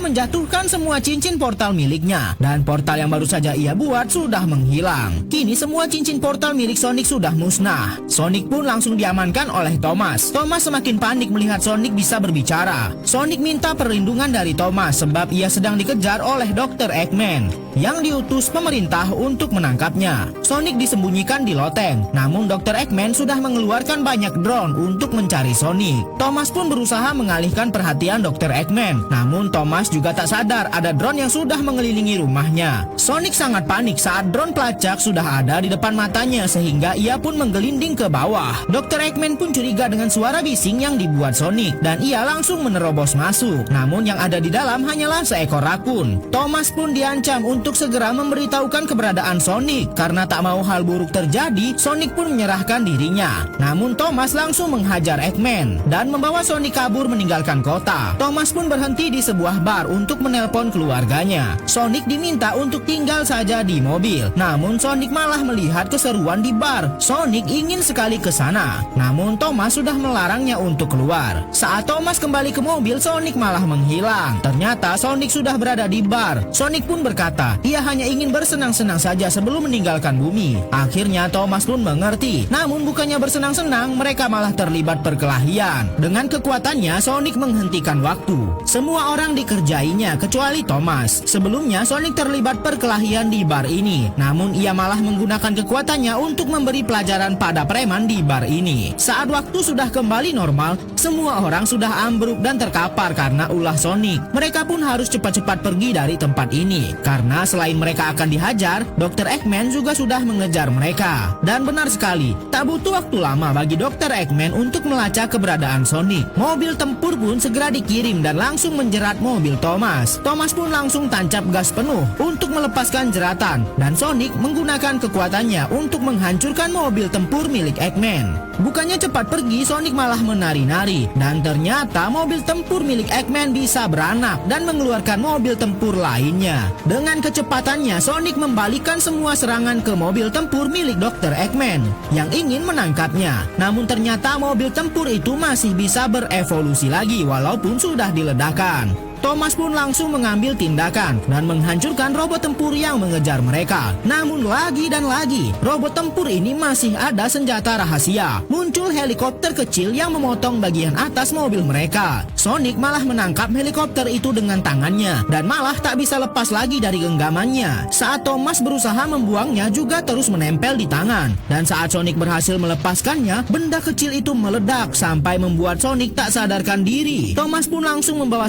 menjatuhkan semua cincin portal miliknya, dan portal yang baru saja ia buat sudah menghilang. Kini semua cincin portal milik Sonic sudah musnah. Sonic pun langsung diamankan oleh Thomas. Thomas semakin panik melihat Sonic bisa berbicara. Sonic minta perlindungan dari Thomas sebab ia sedang dikejar oleh Dr. Eggman yang diutus pemerintah untuk menangkapnya. Sonic disembunyikan di loteng, namun Dr. Eggman sudah mengeluarkan banyak drone untuk mencari Sonic. Thomas pun berusaha mengalihkan perhatian Dr. Eggman, namun Thomas juga tak sadar ada drone yang sudah mengelilingi rumahnya. Sonic sangat panik saat drone pelacak sudah ada di depan matanya sehingga ia pun menggelinding ke bawah. Dr. Eggman pun curiga dengan suara bising yang dibuat Sonic dan ia langsung menerobos masuk. Namun yang ada di dalam hanyalah seekor rakun. Thomas pun diancam untuk segera memberitahukan keberadaan Sonic. Karena tak mau hal buruk terjadi, Sonic pun menyerahkan dirinya. Namun Thomas langsung menghajar Eggman dan membawa Sonic kabur meninggalkan kota. Thomas pun berhenti di sebuah bar untuk menelpon keluarganya. Sonic diminta untuk tinggal saja di mobil. Namun Sonic malah melihat keseruan di bar. Sonic ingin sekali ke sana. Namun Thomas sudah melarangnya untuk keluar. Saat Thomas kembali ke mobil, Sonic malah menghilang. Ternyata Sonic sudah berada di bar. Sonic pun berkata, ia hanya ingin bersenang-senang saja sebelum meninggalkan bumi. Akhirnya Thomas pun mengerti. Namun bukannya bersenang-senang, mereka malah terlibat perkelahian. Dengan kekuatannya, Sonic menghentikan waktu. Semua orang dikerjainya kecuali Thomas. Sebelumnya Sonic terlibat perkelahian di bar ini. Namun ia malah menggunakan kekuatannya untuk memberi pelajaran pada preman di bar ini. Saat waktu sudah kembali normal, semua orang sudah ambruk dan terkapar karena ulah Sonic. Mereka pun harus cepat-cepat pergi dari tempat ini. Karena selain mereka akan dihajar, Dr. Eggman juga sudah mengejar mereka. Dan benar sekali, tak butuh waktu lama bagi Dr. Eggman untuk melacak keberadaan Sonic. Mobil tempur pun segera dikirim dan langsung menjerat mobil Thomas. Thomas pun langsung tancap gas penuh untuk melepaskan jeratan. Dan Sonic menggunakan kekuatannya untuk menghancurkan mobil tempur milik Eggman. Bukannya cepat pergi, Sonic malah menari-nari. Dan ternyata mobil tempur milik Eggman bisa beranak dan mengeluarkan mobil tempur lainnya. Dengan kecepatannya, Sonic membalikkan semua serangan ke mobil tempur milik Dr. Eggman yang ingin menangkapnya. Namun ternyata mobil tempur itu masih bisa berevolusi lagi walaupun sudah diledakkan. Thomas pun langsung mengambil tindakan dan menghancurkan robot tempur yang mengejar mereka. Namun lagi dan lagi, robot tempur ini masih ada senjata rahasia. Muncul helikopter kecil yang memotong bagian atas mobil mereka. Sonic malah menangkap helikopter itu dengan tangannya dan malah tak bisa lepas lagi dari genggamannya. Saat Thomas berusaha membuangnya juga terus menempel di tangan. Dan saat Sonic berhasil melepaskannya, benda kecil itu meledak sampai membuat Sonic tak sadarkan diri. Thomas pun langsung membawa